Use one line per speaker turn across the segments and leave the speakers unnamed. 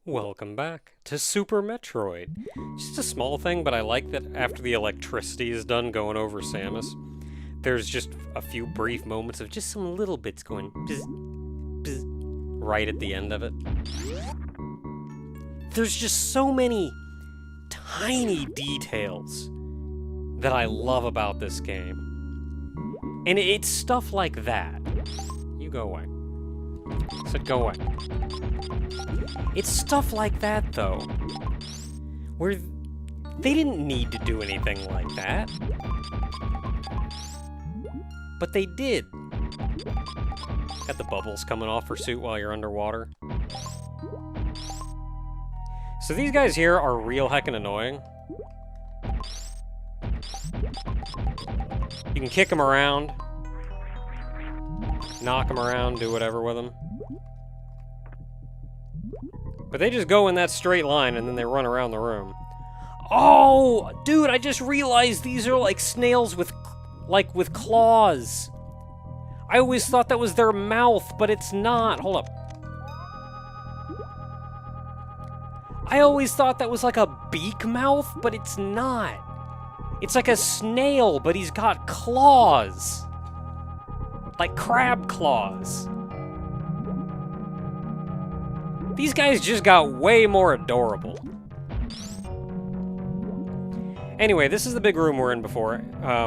Welcome back to Super Metroid. Just a small thing, but I like that after the electricity is done going over Samus, there's just a few brief moments of just some little bits going bzz, bzz, right at the end of it. There's just so many tiny details that I love about this game. And it's stuff like that. You go away. I said go away. It's stuff like that, though, where they didn't need to do anything like that. But they did. Got the bubbles coming off her suit while you're underwater. So these guys here are real heckin' annoying. You can kick them around, knock them around, do whatever with them. But they just go in that straight line and then they run around the room. Oh, dude, I just realized these are like snails with claws. I always thought that was their mouth, but it's not. Hold up. I always thought that was like a beak mouth, but it's not. It's like a snail, but he's got claws. Like crab claws. These guys just got way more adorable. Anyway, this is the big room we're in before.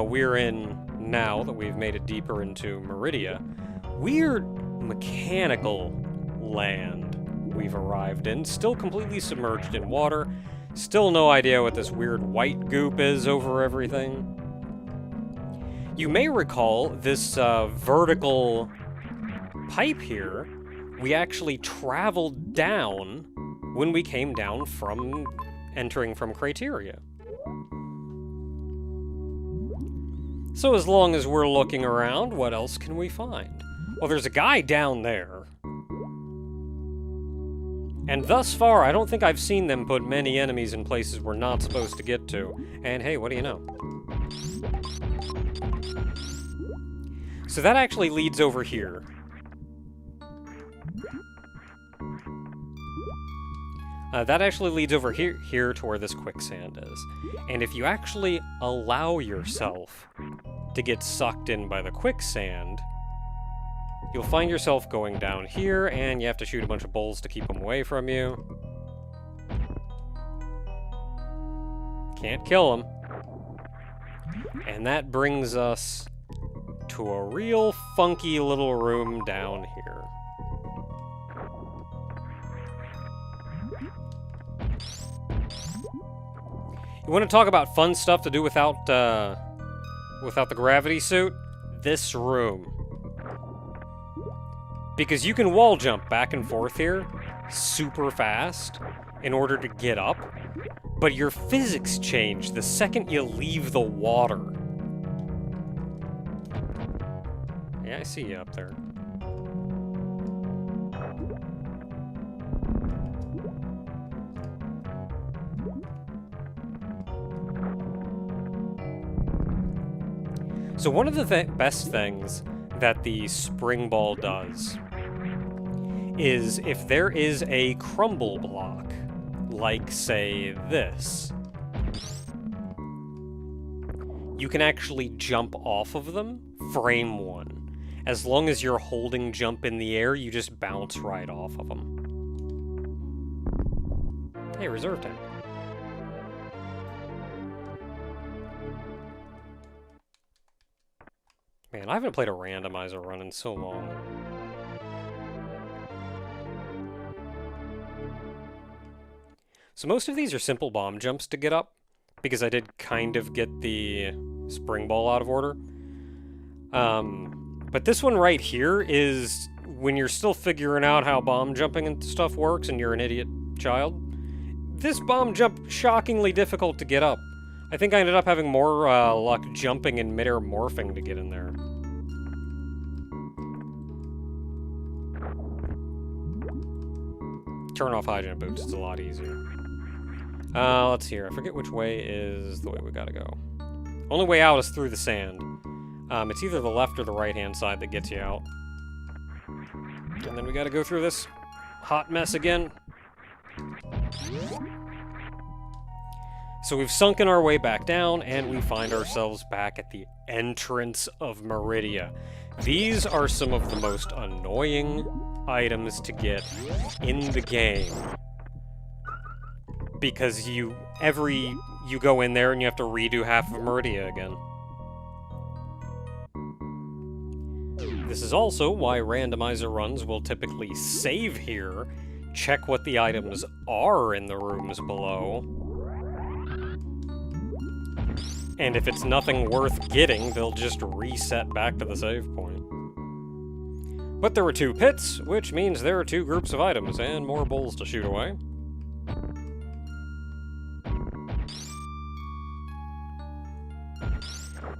We're in, now that we've made it deeper into Meridia, weird mechanical land we've arrived in. Still completely submerged in water. Still no idea what this weird white goop is over everything. You may recall this vertical pipe here. We actually traveled down when we came down from entering from Criteria. So as long as we're looking around, what else can we find? Well, there's a guy down there. And thus far, I don't think I've seen them put many enemies in places we're not supposed to get to. And hey, what do you know? So that actually leads over here. That actually leads over here to where this quicksand is. And if you actually allow yourself to get sucked in by the quicksand, you'll find yourself going down here, and you have to shoot a bunch of bulls to keep them away from you. Can't kill them. And that brings us to a real funky little room down here. You want to talk about fun stuff to do without the gravity suit? This room. Because you can wall jump back and forth here super fast in order to get up, but your physics change the second you leave the water. Yeah, I see you up there. So one of the best things that the spring ball does is if there is a crumble block, like, say, this, you can actually jump off of them, frame one. As long as you're holding jump in the air, you just bounce right off of them. Hey, reserve tank. Man, I haven't played a randomizer run in so long. So most of these are simple bomb jumps to get up, because I did kind of get the spring ball out of order. But this one right here is when you're still figuring out how bomb jumping and stuff works and you're an idiot child. This bomb jump, shockingly difficult to get up. I think I ended up having more luck jumping and mid-air morphing to get in there. Turn off high jump boots, it's a lot easier. Let's see here. I forget which way is the way we gotta go. Only way out is through the sand. It's either the left or the right-hand side that gets you out. And then we gotta go through this hot mess again. So we've sunken our way back down, and we find ourselves back at the entrance of Meridia. These are some of the most annoying items to get in the game. Because you go in there and you have to redo half of Meridia again. This is also why randomizer runs will typically save here, check what the items are in the rooms below, and if it's nothing worth getting, they'll just reset back to the save point. But there were 2 pits, which means there are 2 groups of items and more bulls to shoot away.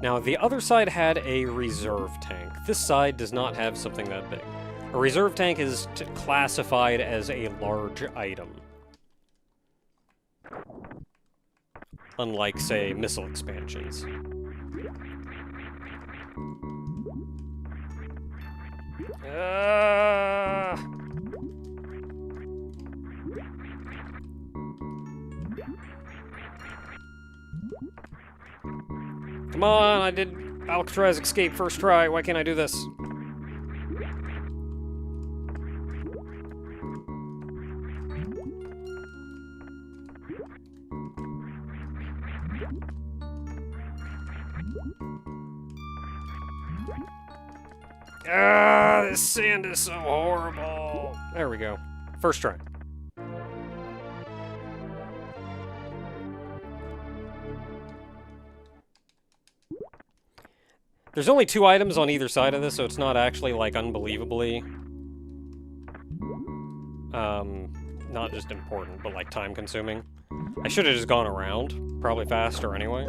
Now, the other side had a reserve tank. This side does not have something that big. A reserve tank is classified as a large item. Unlike, say, missile expansions. Come on, I did Alcatraz escape first try. Why can't I do this? This sand is so horrible. There we go. First try. There's only 2 items on either side of this, so it's not actually, like, unbelievably... not just important, but, like, time-consuming. I should have just gone around. Probably faster anyway.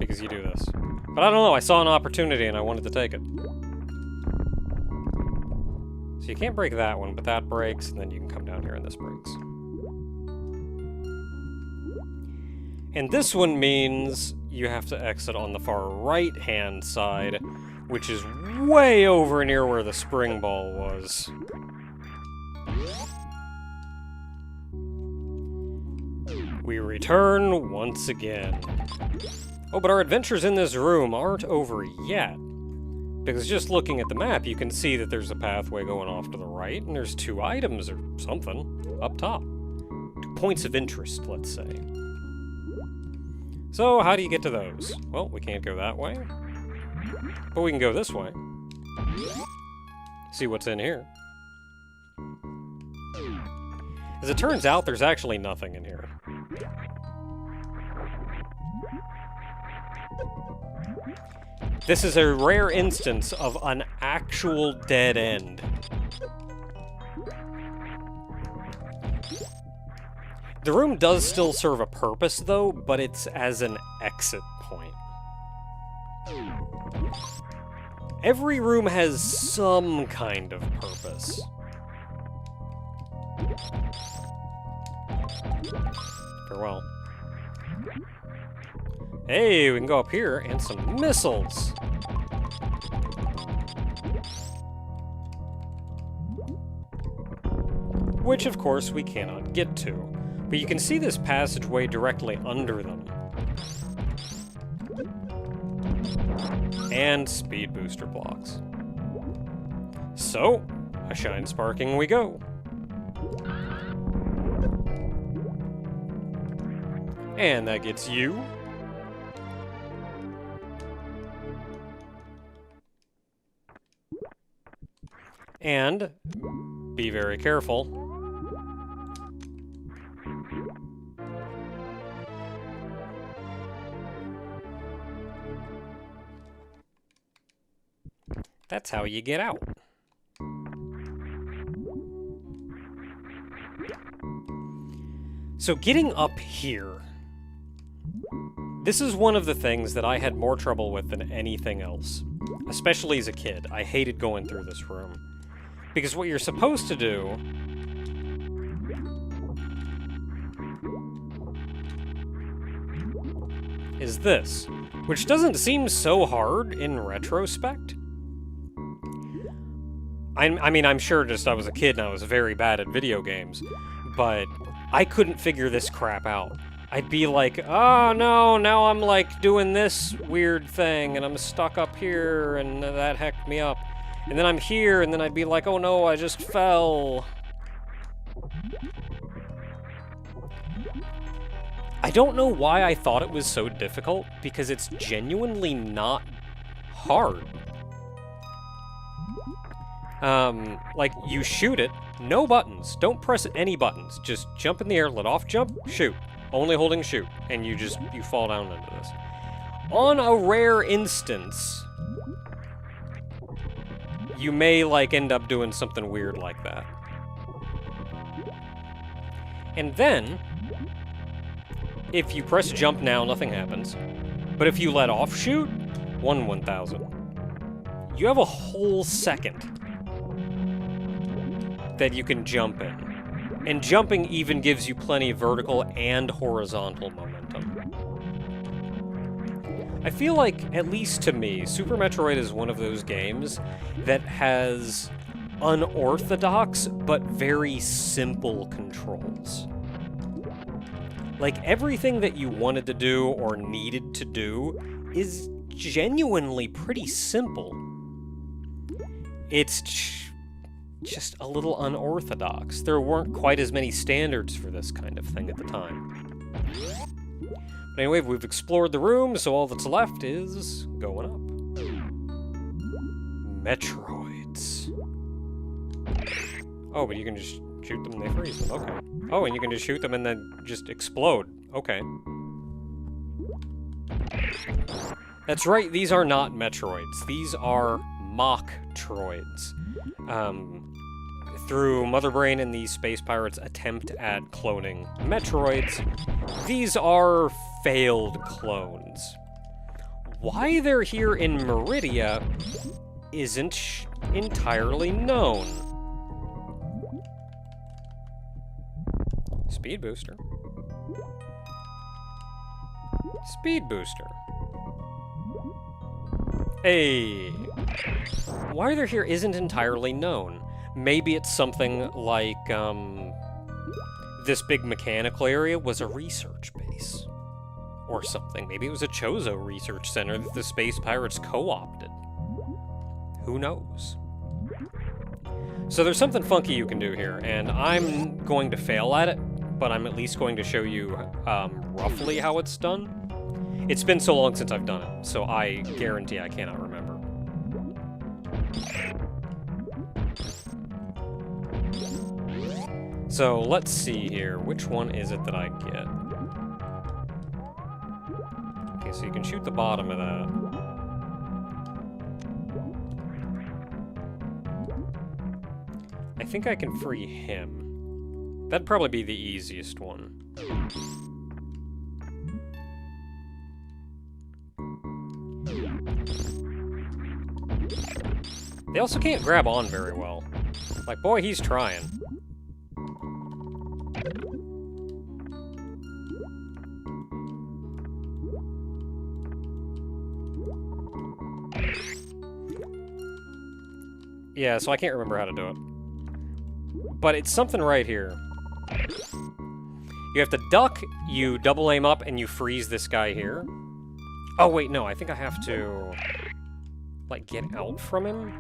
Because you do this. But I don't know, I saw an opportunity and I wanted to take it. So you can't break that one, but that breaks, and then you can come down here and this breaks. And this one means you have to exit on the far right-hand side, which is way over near where the spring ball was. We return once again. Oh, but our adventures in this room aren't over yet. Because just looking at the map, you can see that there's a pathway going off to the right, and there's 2 items or something up top. 2 points of interest, let's say. So, how do you get to those? Well, we can't go that way. But we can go this way. See what's in here. As it turns out, there's actually nothing in here. This is a rare instance of an actual dead end. The room does still serve a purpose, though, but it's as an exit point. Every room has some kind of purpose. Farewell. Hey, we can go up here, and some missiles! Which, of course, we cannot get to. But you can see this passageway directly under them. And speed booster blocks. So, a shine sparking we go. And that gets you. And be very careful. That's how you get out. So getting up here, this is one of the things that I had more trouble with than anything else. Especially as a kid. I hated going through this room. Because what you're supposed to do is this, which doesn't seem so hard in retrospect. I mean, I'm sure just I was a kid and I was very bad at video games, but I couldn't figure this crap out. I'd be like, oh no, now I'm like doing this weird thing and I'm stuck up here and that hecked me up. And then I'm here and then I'd be like, oh no, I just fell. I don't know why I thought it was so difficult, because it's genuinely not hard. Like, you shoot it, no buttons, don't press any buttons, just jump in the air, let off jump, shoot. Only holding shoot, and you fall down into this. On a rare instance, you may, like, end up doing something weird like that. And then, if you press jump now, nothing happens. But if you let off shoot, 1/1000. You have a whole second that you can jump in. And jumping even gives you plenty of vertical and horizontal momentum. I feel like, at least to me, Super Metroid is one of those games that has unorthodox but very simple controls. Like, everything that you wanted to do or needed to do is genuinely pretty simple. It's just a little unorthodox. There weren't quite as many standards for this kind of thing at the time. But anyway, we've explored the room, so all that's left is going up. Metroids. Oh, but you can just shoot them and they freeze them. Okay. Oh, and you can just shoot them and then just explode. Okay. That's right, these are not Metroids. These are Mocktroids. Through Mother Brain and these space pirates' attempt at cloning Metroids, these are failed clones. Why they're here in Meridia isn't entirely known. Speed booster. Speed booster. Hey. Why they're here isn't entirely known. Maybe it's something like, this big mechanical area was a research base. Or something. Maybe it was a Chozo research center that the space pirates co-opted. Who knows? So there's something funky you can do here, and I'm going to fail at it, but I'm at least going to show you roughly how it's done. It's been so long since I've done it, so I guarantee I cannot remember. So let's see here, which one is it that I get? Okay, so you can shoot the bottom of that. I think I can free him. That'd probably be the easiest one. They also can't grab on very well. Like, boy, he's trying. Yeah, so I can't remember how to do it. But it's something right here. You have to duck, you double aim up, and you freeze this guy here. Oh, wait, no, I think I have to, like, get out from him?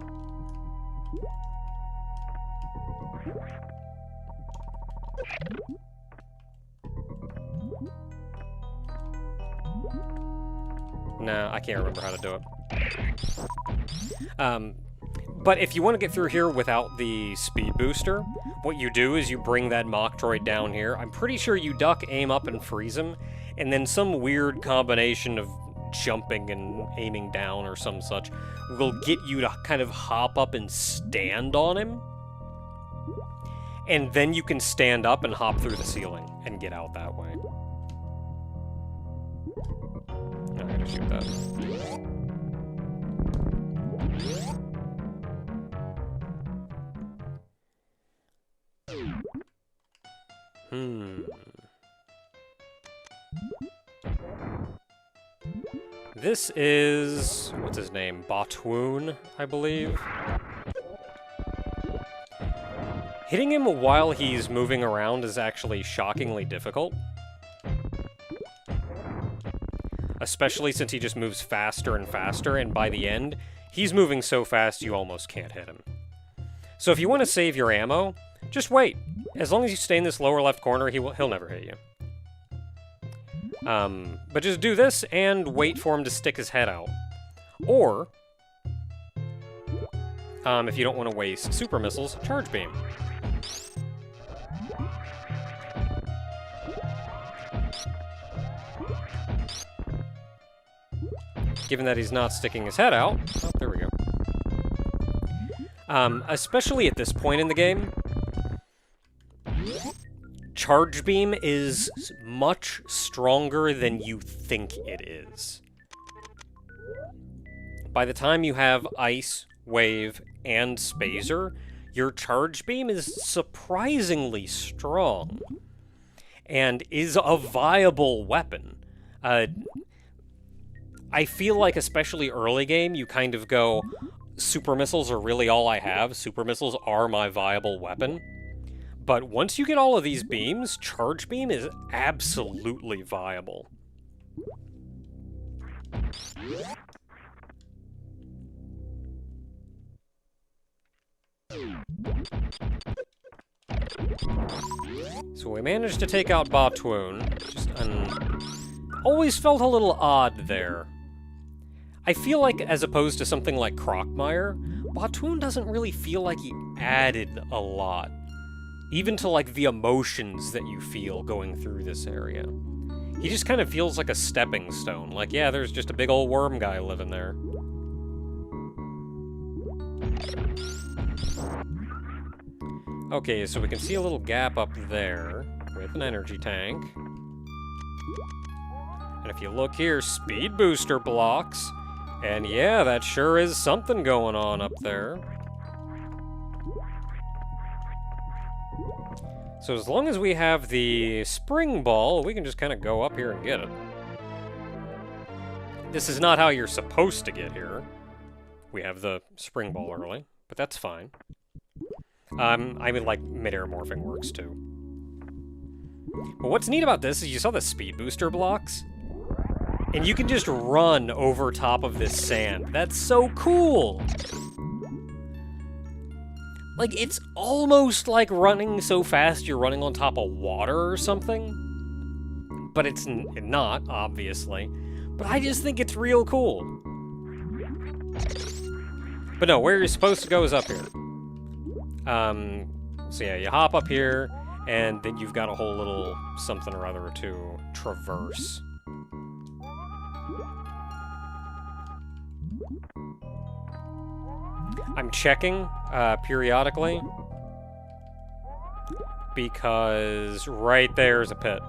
No, I can't remember how to do it. But if you want to get through here without the speed booster, what you do is you bring that Mocktroid down here. I'm pretty sure you duck, aim up, and freeze him, and then some weird combination of jumping and aiming down or some such will get you to kind of hop up and stand on him. And then you can stand up and hop through the ceiling and get out that way. I'm gonna shoot that. This is... what's his name? Batwoon, I believe. Hitting him while he's moving around is actually shockingly difficult. Especially since he just moves faster and faster, and by the end, he's moving so fast you almost can't hit him. So if you want to save your ammo, just wait. As long as you stay in this lower left corner, he'll never hit you. But just do this and wait for him to stick his head out. Or, if you don't want to waste super missiles, charge beam. Given that he's not sticking his head out. Oh, there we go. Especially at this point in the game, charge beam is much stronger than you think it is. By the time you have Ice, Wave, and Spazer, your charge beam is surprisingly strong and is a viable weapon. I feel like, especially early game, you kind of go, super missiles are really all I have. Super missiles are my viable weapon. But once you get all of these beams, charge beam is absolutely viable. So we managed to take out Batwoon. Just always felt a little odd there. I feel like, as opposed to something like Crockmire, Batwoon doesn't really feel like he added a lot. Even to, like, the emotions that you feel going through this area. He just kind of feels like a stepping stone. Like, yeah, there's just a big old worm guy living there. Okay, so we can see a little gap up there with an energy tank. And if you look here, speed booster blocks. And yeah, that sure is something going on up there. So as long as we have the spring ball, we can just kind of go up here and get it. This is not how you're supposed to get here. We have the spring ball early, but that's fine. I mean, like, mid-air morphing works too. But what's neat about this is you saw the speed booster blocks? And you can just run over top of this sand. That's so cool! Like, it's almost like running so fast you're running on top of water or something. But it's not, obviously. But I just think it's real cool. But no, where you're supposed to go is up here. So yeah, you hop up here, and then you've got a whole little something or other to traverse. I'm checking periodically because right there's a pit.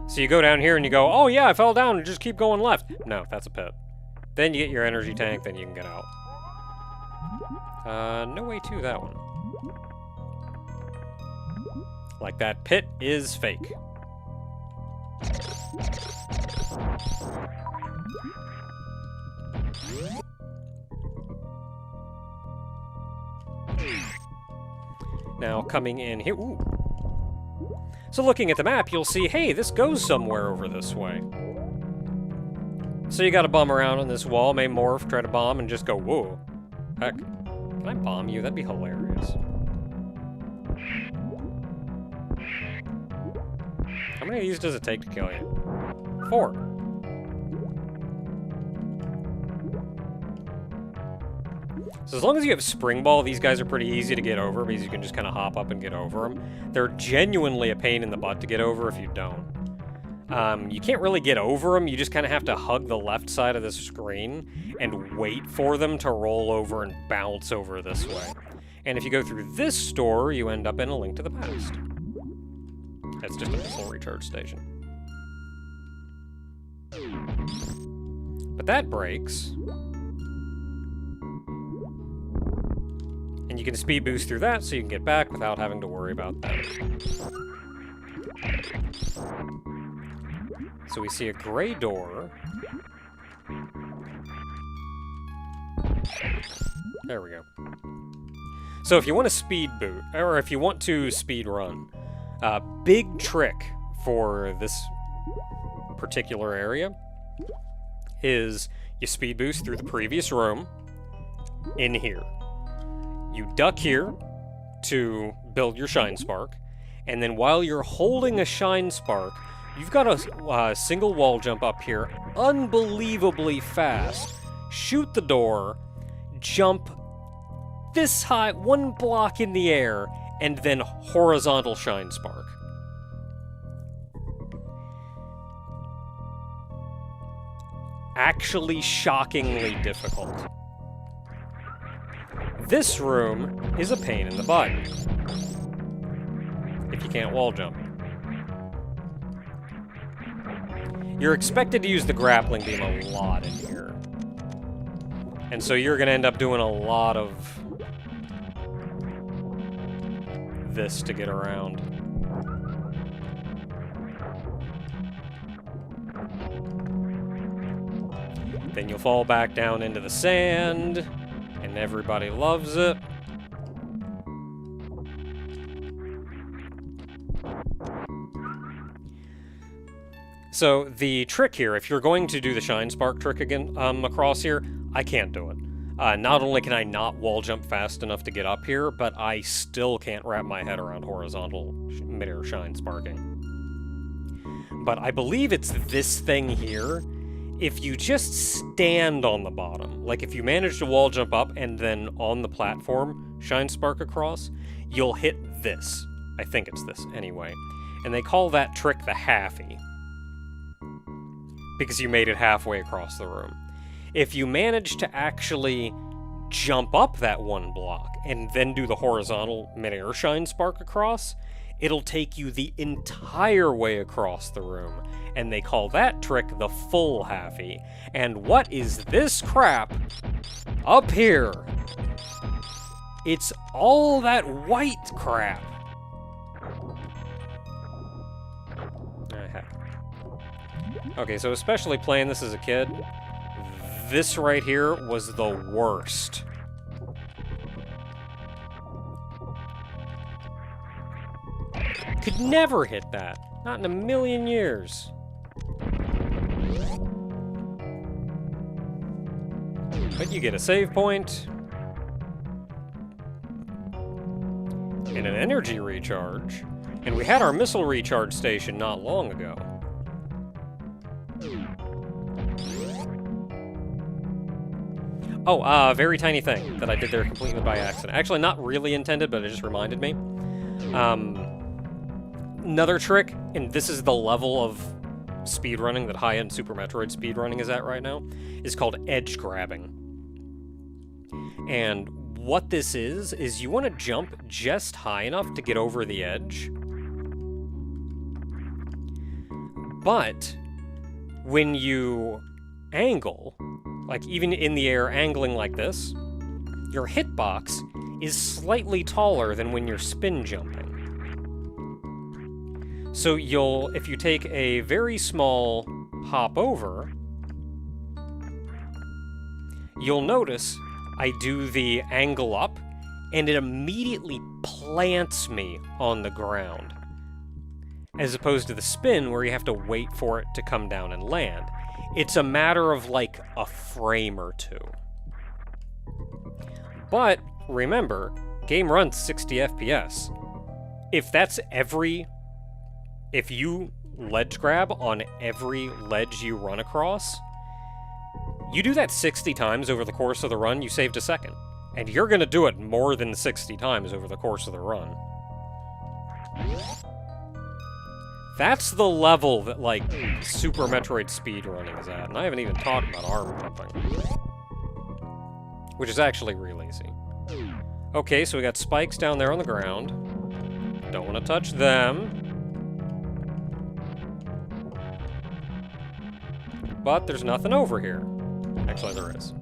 So you go down here and you go, oh yeah, I fell down and just keep going left. No, that's a pit. Then you get your energy tank, then you can get out. No way to that one. Like, that pit is fake. Now, coming in here... Ooh. So looking at the map, you'll see, hey, this goes somewhere over this way. So you gotta bum around on this wall, may morph, try to bomb, and just go, whoa. Heck, can I bomb you? That'd be hilarious. How many of these does it take to kill you? 4. So as long as you have Spring Ball, these guys are pretty easy to get over because you can just kind of hop up and get over them. They're genuinely a pain in the butt to get over if you don't. You can't really get over them, you just kind of have to hug the left side of the screen and wait for them to roll over and bounce over this way. And if you go through this store, you end up in A Link to the Past. That's just a missile recharge station. But that breaks. And And you can speed boost through that so you can get back without having to worry about that. So we see a gray door. There we go. So if you want to speed boot, or if you want to speed run, big trick for this particular area is you speed boost through the previous room in here. You duck here to build your Shine Spark, and then while you're holding a Shine Spark, you've got a single wall jump up here, unbelievably fast. Shoot the door, jump this high, 1 block in the air, and then horizontal Shine Spark. Actually shockingly difficult. This room is a pain in the butt if you can't wall jump. You're expected to use the grappling beam a lot in here. And so you're going to end up doing a lot of this to get around. Then you'll fall back down into the sand, and everybody loves it. So the trick here, if you're going to do the Shine Spark trick again across here, I can't do it. Not only can I not wall jump fast enough to get up here, but I still can't wrap my head around horizontal midair Shine Sparking. But I believe it's this thing here. If you just stand on the bottom, like if you manage to wall jump up and then on the platform Shine Spark across, you'll hit this. I think it's this anyway. And they call that trick the halfie, because you made it halfway across the room. If you manage to actually jump up that 1 block and then do the horizontal midair Shine Spark across, it'll take you the entire way across the room. And they call that trick the full halfie. And what is this crap up here? It's all that white crap. Okay, so especially playing this as a kid, this right here was the worst. Could never hit that. Not in a million years. But you get a save point. And an energy recharge. And we had our missile recharge station not long ago. Oh, very tiny thing that I did there completely by accident. Actually, not really intended, but it just reminded me. Another trick, and this is the level of speedrunning that high-end Super Metroid speedrunning is at right now, is called edge grabbing. And what this is you want to jump just high enough to get over the edge. But when you angle, like even in the air angling like this, your hitbox is slightly taller than when you're spin jumping. So if you take a very small hop over, you'll notice I do the angle up, and it immediately plants me on the ground, as opposed to the spin where you have to wait for it to come down and land. It's a matter of like a frame or two. But remember, game runs 60 FPS. If you ledge grab on every ledge you run across, you do that 60 times over the course of the run, you saved a second. And you're gonna do it more than 60 times over the course of the run. That's the level that, like, Super Metroid speedrunning is at. And I haven't even talked about arm jumping, which is actually really easy. Okay, so we got spikes down there on the ground. Don't want to touch them. But there's nothing over here. Actually, there is.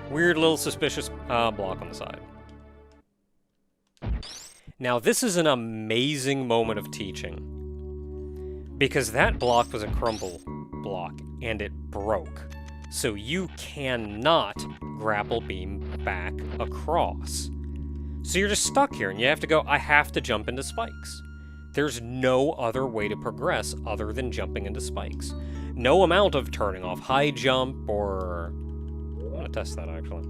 Weird little suspicious block on the side. Now, this is an amazing moment of teaching, because that block was a crumble block, and it broke. So you cannot grapple beam back across. So you're just stuck here, and you have to go, I have to jump into spikes. There's no other way to progress other than jumping into spikes. No amount of turning off high jump, or... I'm gonna test that, actually.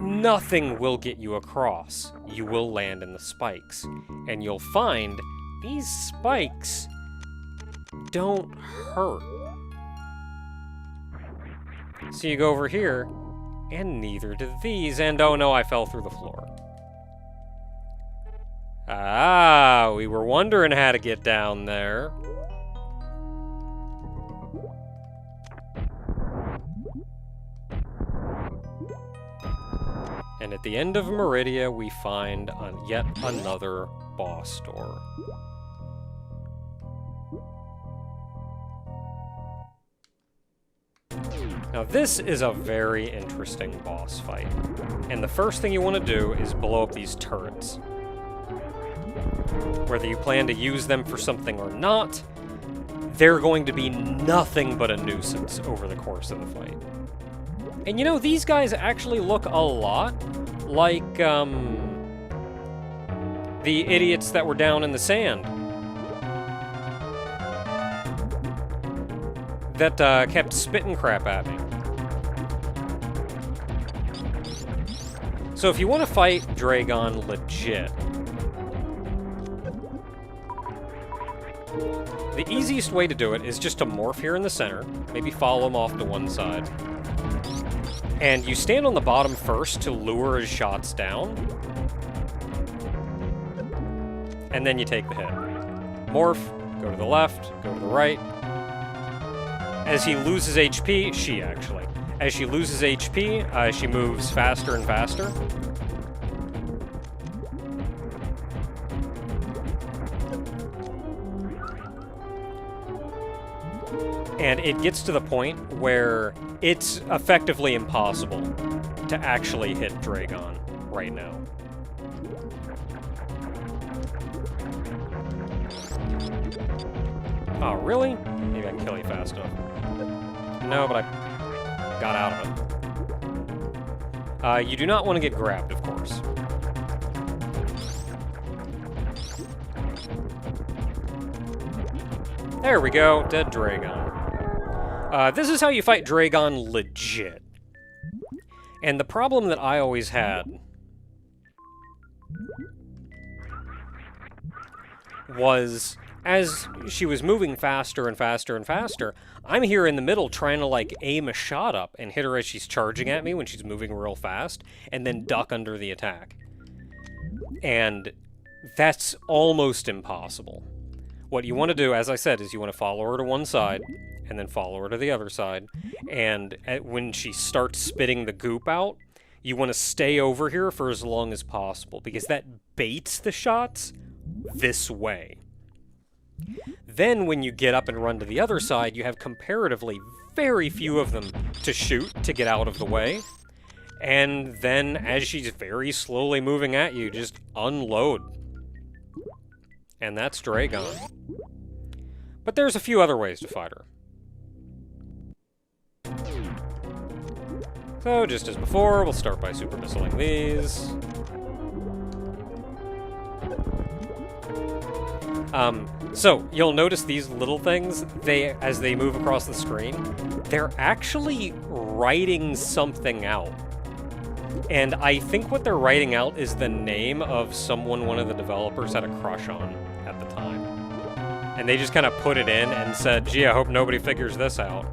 Nothing will get you across. You will land in the spikes. And you'll find these spikes don't hurt. So you go over here, and neither do these, and oh no, I fell through the floor. Ah, we were wondering how to get down there. And at the end of Meridia, we find yet another boss door. Now this is a very interesting boss fight. And the first thing you want to do is blow up these turrets. Whether you plan to use them for something or not, they're going to be nothing but a nuisance over the course of the fight. And you know, these guys actually look a lot like, the idiots that were down in the sand. That, kept spitting crap at me. So if you want to fight Draygon legit, the easiest way to do it is just to morph here in the center, maybe follow him off to one side. And you stand on the bottom first to lure his shots down. And then you take the hit. Morph, go to the left, go to the right. As he loses HP, as she loses HP, she moves faster and faster. And it gets to the point where it's effectively impossible to actually hit Draygon right now. Oh, really? Maybe I can kill you fast enough. No, but I got out of it. You do not want to get grabbed, of course. There we go, dead Draygon. This is how you fight Draygon legit. And the problem that I always had was, as she was moving faster and faster and faster, I'm here in the middle trying to, like, aim a shot up and hit her as she's charging at me when she's moving real fast, and then duck under the attack. And that's almost impossible. What you want to do, as I said, is you want to follow her to one side, and then follow her to the other side, and when she starts spitting the goop out, you want to stay over here for as long as possible, because that baits the shots this way. Then when you get up and run to the other side, you have comparatively very few of them to shoot to get out of the way, and then as she's very slowly moving at you, just unload. And that's Draygon. But there's a few other ways to fight her. So, just as before, we'll start by super missiling these. So, you'll notice these little things, as they move across the screen, they're actually writing something out. And I think what they're writing out is the name of someone one of the developers had a crush on at the time. And they just kind of put it in and said, gee, I hope nobody figures this out.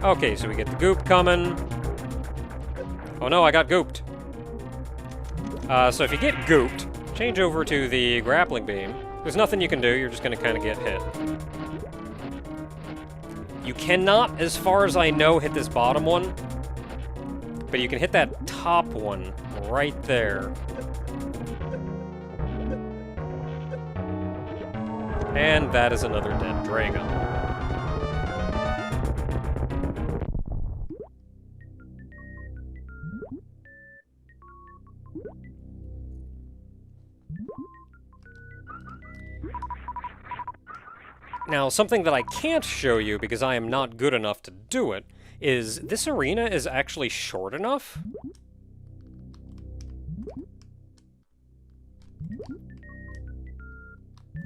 Okay, so we get the goop coming. Oh no, I got gooped. So if you get gooped, change over to the grappling beam. There's nothing you can do, you're just going to kind of get hit. You cannot, as far as I know, hit this bottom one. But you can hit that top one right there. And that is another dead Draygon. Now, something that I can't show you because I am not good enough to do it is this arena is actually short enough.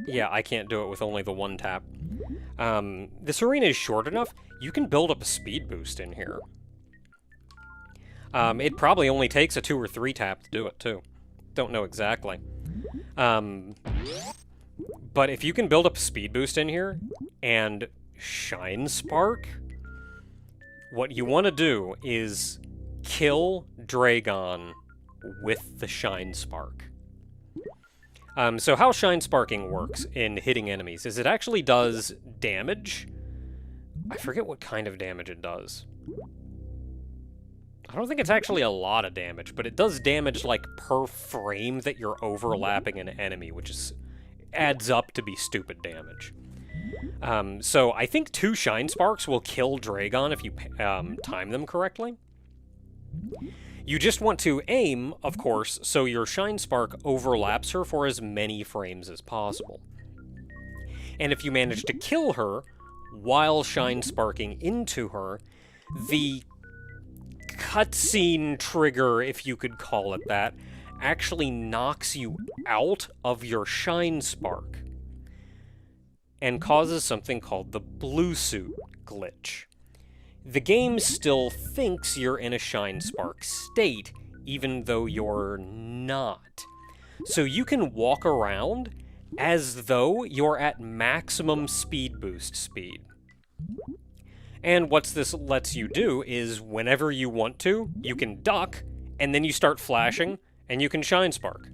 Yeah, I can't do it with only the one tap. This arena is short enough, you can build up a speed boost in here. It probably only takes a 2 or 3 tap to do it, too. Don't know exactly. But if you can build up a speed boost in here, and Shine Spark, what you want to do is kill Draygon with the Shine Spark. So how Shine Sparking works in hitting enemies is it actually does damage. I forget what kind of damage it does. I don't think it's actually a lot of damage, but it does damage, like, per frame that you're overlapping an enemy, which is adds up to be stupid damage. So I think 2 Shine Sparks will kill Draygon if you time them correctly. You just want to aim, of course, so your Shine Spark overlaps her for as many frames as possible. And if you manage to kill her while Shine Sparking into her, the cutscene trigger, if you could call it that, actually knocks you out of your Shine Spark and causes something called the blue suit glitch. The game still thinks you're in a Shine Spark state, even though you're not. So you can walk around as though you're at maximum speed boost speed. And what this lets you do is, whenever you want to, you can duck, and then you start flashing, and you can Shine Spark.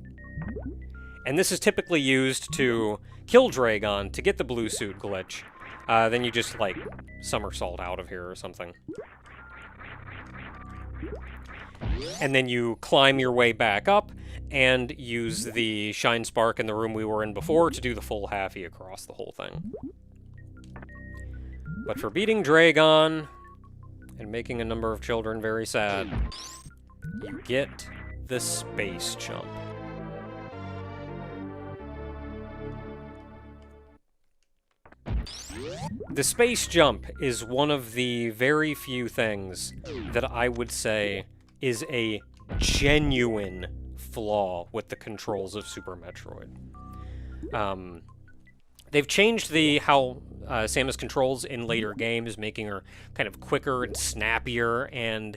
And this is typically used to kill Draygon to get the blue suit glitch. Then you just, like, somersault out of here or something. And then you climb your way back up, and use the Shine Spark in the room we were in before to do the full halfie across the whole thing. But for beating Draygon, and making a number of children very sad, you get the space jump. The space jump is one of the very few things that I would say is a genuine flaw with the controls of Super Metroid. They've changed how Samus controls in later games, making her kind of quicker and snappier, and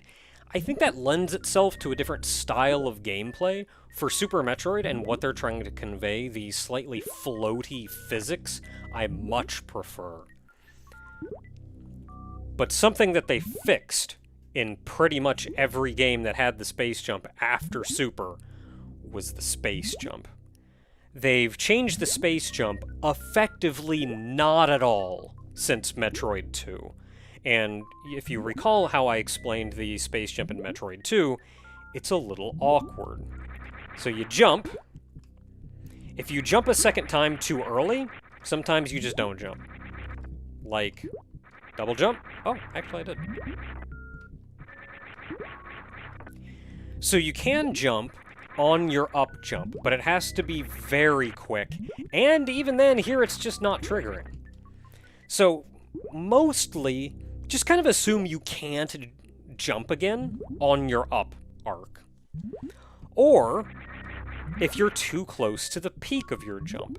I think that lends itself to a different style of gameplay. For Super Metroid and what they're trying to convey, the slightly floaty physics, I much prefer. But something that they fixed in pretty much every game that had the space jump after Super was the space jump. They've changed the space jump effectively not at all since Metroid 2. And if you recall how I explained the space jump in Metroid 2, it's a little awkward. So you jump. If you jump a second time too early, sometimes you just don't jump. Like, double jump? Oh, actually I did. So you can jump on your up jump, but it has to be very quick, and even then, here it's just not triggering. So, mostly, just kind of assume you can't jump again on your up arc. Or, if you're too close to the peak of your jump,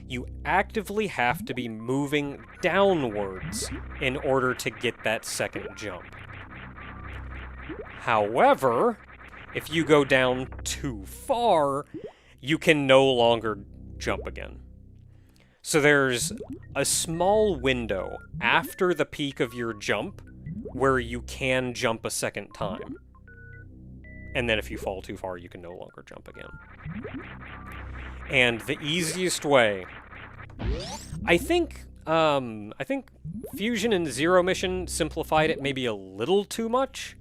you actively have to be moving downwards in order to get that second jump. However, if you go down too far, you can no longer jump again. So there's a small window after the peak of your jump where you can jump a second time. And then if you fall too far, you can no longer jump again. And the easiest way, I think Fusion and Zero Mission simplified it maybe a little too much,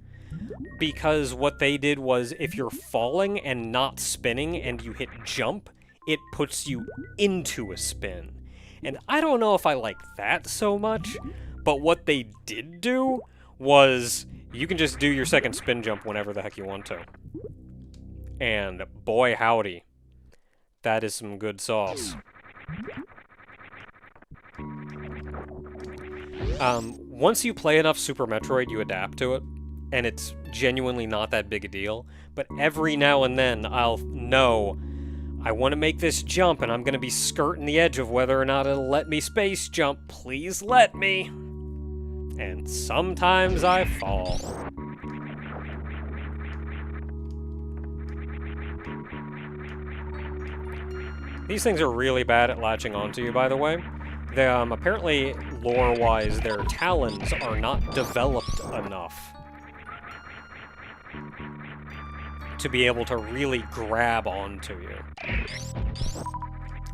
because what they did was, if you're falling and not spinning and you hit jump, it puts you into a spin. And I don't know if I like that so much, but what they did do was, you can just do your second spin jump whenever the heck you want to. And boy howdy, that is some good sauce. Once you play enough Super Metroid, you adapt to it, and it's genuinely not that big a deal. But every now and then, I'll know I want to make this jump, and I'm going to be skirting the edge of whether or not it'll let me space jump. Please let me. And sometimes I fall. These things are really bad at latching onto you, by the way. They, apparently, lore-wise, their talons are not developed enough to be able to really grab onto you.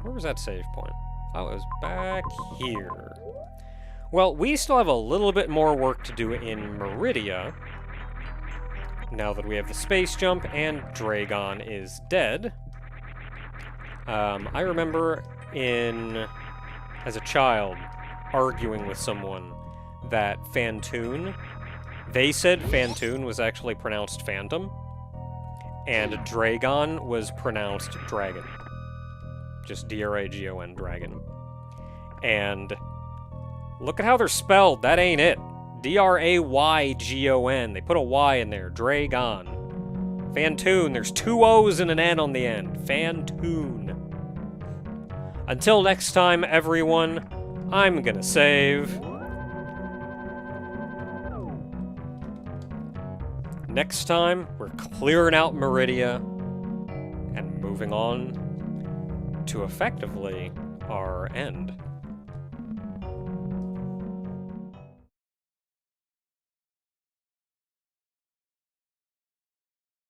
Where was that save point? Oh, it was back here. Well, we still have a little bit more work to do in Meridia, now that we have the space jump and Draygon is dead. I remember as a child, arguing with someone that Phantoon, they said Phantoon was actually pronounced Phantom, and Draygon was pronounced Dragon. Just D-R-A-G-O-N, Dragon. And look at how they're spelled, that ain't it. D-R-A-Y-G-O-N, they put a Y in there, Draygon. Phantoon, there's 2 O's and an N on the end, Phantoon. Until next time, everyone, I'm gonna save. Next time, we're clearing out Meridia and moving on to effectively our end.